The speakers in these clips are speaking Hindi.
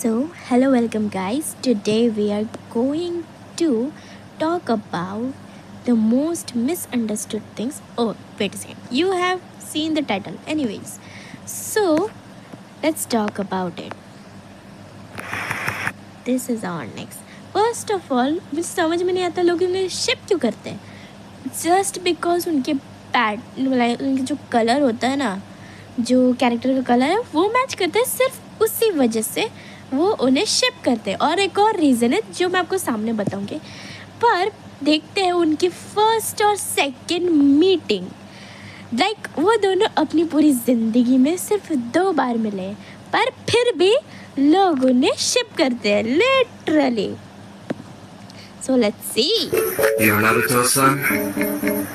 So, hello, welcome, guys. Today we are going to talk about the most misunderstood things. Oh, wait a second. You have seen the title, anyways. So, let's talk about it. This is our next. First of all, मुझे समझ में नहीं आता लोग उन्हें शिप क्यों करते हैं. जस्ट बिकॉज उनके उनके जो कलर होता है ना, जो कैरेक्टर का कलर है वो मैच करता है, सिर्फ उसी वजह से वो उन्हें शिप करते हैं. और एक और रीज़न है जो मैं आपको सामने बताऊंगी. पर देखते हैं उनकी फर्स्ट और सेकंड मीटिंग. वो दोनों अपनी पूरी ज़िंदगी में सिर्फ 2 बार मिले, पर फिर भी लोग उन्हें शिप करते हैं, literally. So let's see. You're Naruto-san?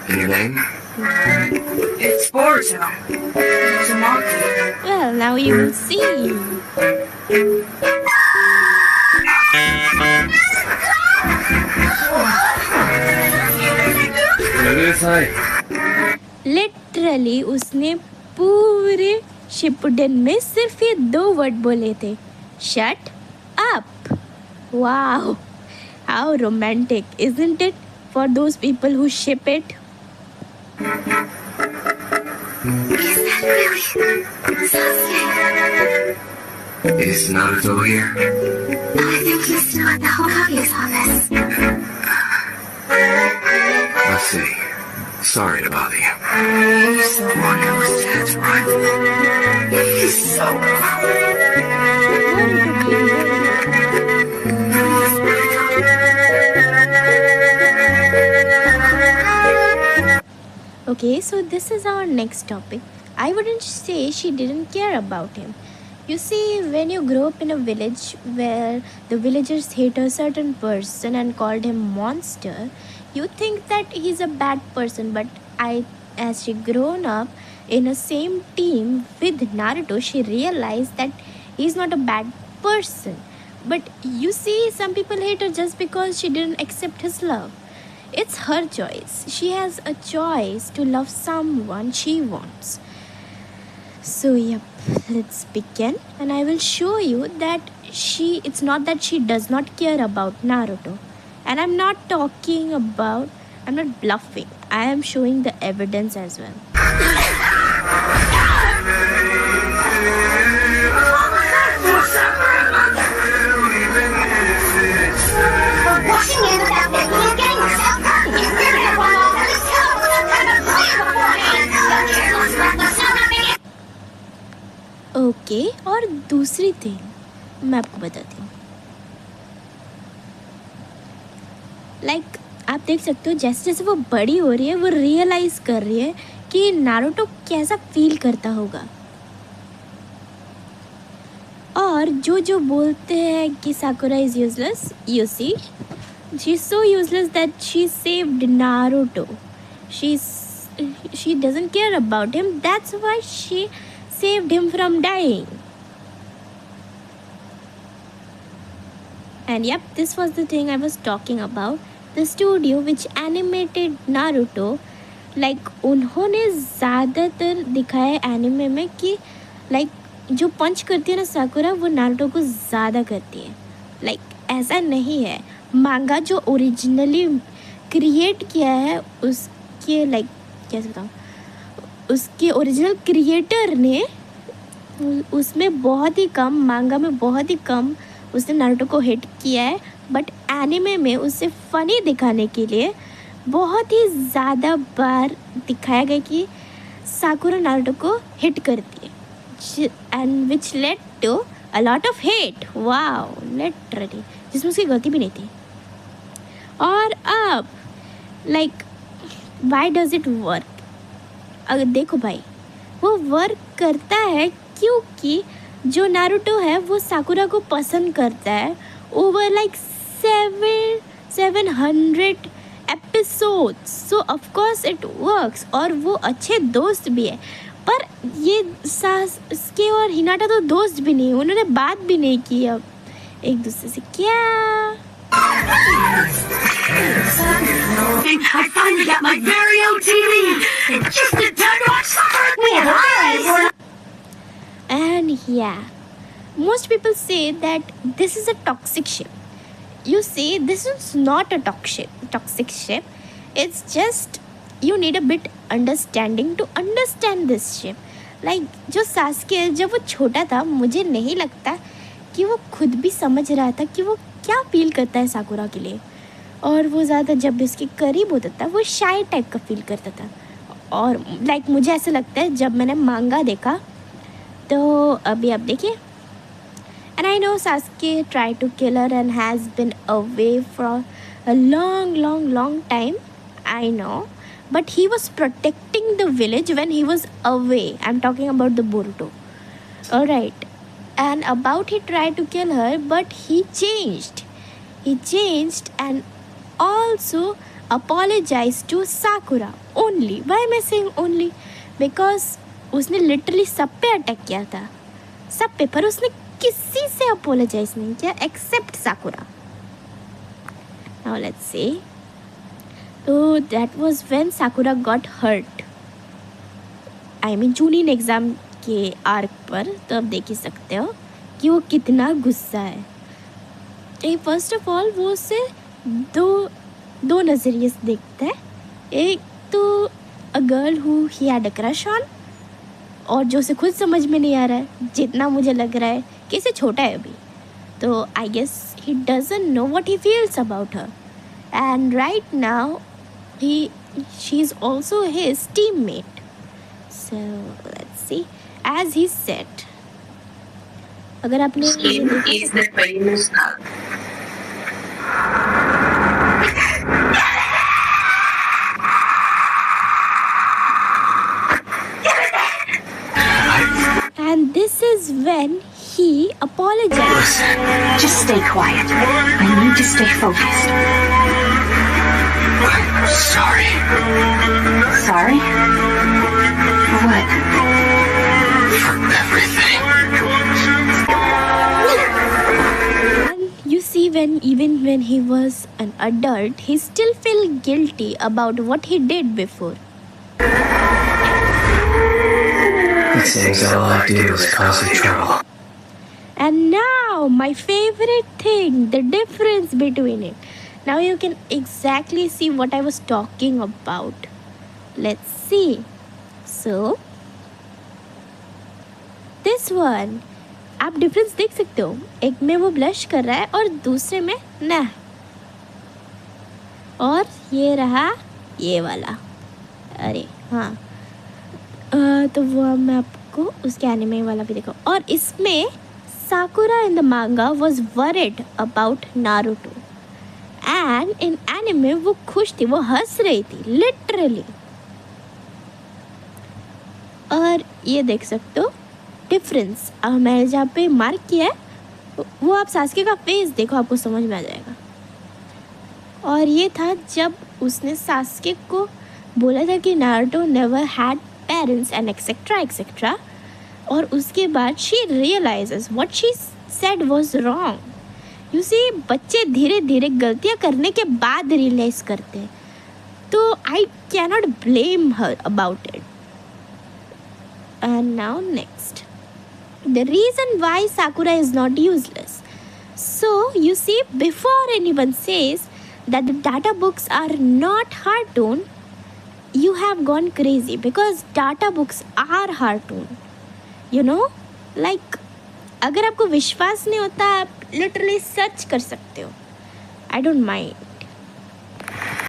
And your name? It's Boruto. Tamaki. Well, now you will see. Literally, उसने पूरे शिपुडेन में सिर्फ ये 2 वर्ड बोले थे. Shut up. Wow. How romantic, isn't it? For those people who ship it. Is that really Sasuke? Is Naruto here? I think he's still at the Hokage's office. Let's see. Sorry to bother you. I used to wonder was Dad's rival. He's so Okay, so this is our next topic. I wouldn't say she didn't care about him. You see, when you grow up in a village where the villagers hate a certain person and called him monster, you think that he's a bad person. But as she grown up in a same team with Naruto, she realized that he's not a bad person. But you see, some people hate her just because she didn't accept his love. It's her choice. She has a choice to love someone she wants. So yep, let's begin, and I will show you that it's not that she does not care about Naruto. And I'm not bluffing. I am showing the evidence as well. Rushing in without thinking is getting yourself hurt. You're gonna run off and tell us what kind of plan beforehand. Don't care what's left of some of it. Okay, और दूसरी थिंग मैं आपको बताती हूँ. आप देख सकते हो जैसे जैसे वो बड़ी हो रही है, वो रियलाइज़ कर रही है कि नारुतो कैसा फील करता होगा. और जो बोलते हैं कि Sakura is useless, you see, she is so useless that she saved Naruto. she doesn't care about him. That's why she saved him from dying. And yep, this was the thing I was talking about. The studio which animated Naruto, उन्होंने ज़्यादातर दिखाया एनिमे में कि जो पंच करती है ना साकुरा, वो नारुतो को ज़्यादा करती है. ऐसा नहीं है. मांगा जो ओरिजिनली क्रिएट किया है उसके कैसे बताऊँ, उसके ओरिजिनल क्रिएटर ने उसमें बहुत ही कम, मांगा में बहुत ही कम उसने नारुतो को हिट किया है. बट एनिमे में उसे फ़नी दिखाने के लिए बहुत ही ज़्यादा बार दिखाया गया कि साकुरा नारुतो को हिट करती है, and which led to a lot of hate. Wow, literally, जिसमें उसकी गलती भी नहीं थी. और अब वाई डज इट वर्क? अगर देखो भाई, वो वर्क करता है क्योंकि जो नारुतो है वो साकुरा को पसंद करता है. Over 700 episodes, so of course it works. और वो अच्छे दोस्त भी है. पर ये सासुके और हिनाटा तो दोस्त भी नहीं, उन्होंने बात भी नहीं की अब एक दूसरे से. क्या I finally got my very own TV! And just in time to watch soccer with me and I! And yeah, most people say that this is a toxic ship. You say this is not a toxic ship. It's just you need a bit understanding to understand this ship. Like जो सास्के जब वो छोटा था, मुझे नहीं लगता कि वो खुद भी समझ रहा था कि वो क्या फील करता है साकुरा के लिए. और वो ज़्यादा जब भी उसके करीब होता था वो शाय टाइप का फील करता था. और लाइक मुझे ऐसा लगता है जब मैंने मांगा देखा तो अभी आप देखिए. And I know Sasuke tried to kill her and has been away for a long time. I know. But he was protecting the village when he was away. I'm talking about the Boruto. Alright. And about he tried to kill her, but he changed. He changed and also apologized to Sakura. Only. Why am I saying only? Because उसने literally सब पे अटैक किया था. सब पे. पर उसने किसी से अपोलोजाइज नहीं किया एक्सेप्ट साकुरा. Now let's say. तो that was when Sakura got hurt. I mean Chunin exam के आर्क पर. तो आप देख ही सकते हो कि वो कितना गुस्सा है. फर्स्ट ऑफ ऑल वो उसे दो नज़रिए से देखता है. एक तो a girl who he had a crush on, और जो उसे खुद समझ में नहीं आ रहा है. जितना मुझे लग रहा है कि इसे छोटा है अभी, तो I guess he doesn't know what he feels about her. And right now she is also his teammate. So let's see. As he said, अगर आपने and this is when he apologized. Listen, just stay quiet. I need to stay focused. I'm sorry. Sorry? For what? For everything. And you see, even when he was an adult, he still felt guilty about what he did before. He thinks all I did was cause you trouble. And now my favorite thing, the difference between it. Now you can exactly see what I was talking about. Let's see. So this one, आप डिफरेंस देख सकते हो. एक में वो ब्लश कर रहा है और दूसरे में ना. और ये रहा ये वाला. अरे हाँ. तो वो मैं आपको उसके एनिमे वाला भी देखा. और इसमें साकुरा इन द मांगा was worried about Naruto, and in anime वो खुश थी, वो हंस रही थी लिटरली. और ये देख सकते हो डिफरेंस. मैंने जहाँ पे मार्क किया है वो आप सासके का फेस देखो, आपको समझ में आ जाएगा. और ये था जब उसने सासके को बोला था कि Naruto never had parents and etcetera etcetera. और उसके बाद she realises what she said was wrong. You see, बच्चे धीरे धीरे गलतियाँ करने के बाद रियलाइज करते हैं. तो I can not blame her about it. And now next, the reason why Sakura is not useless. So you see, before anyone says that the data books are not cartoon, you have gone crazy, because data books are cartoon. You know, like अगर आपको विश्वास नहीं होता आप लिटरली सर्च कर सकते हो. I don't mind.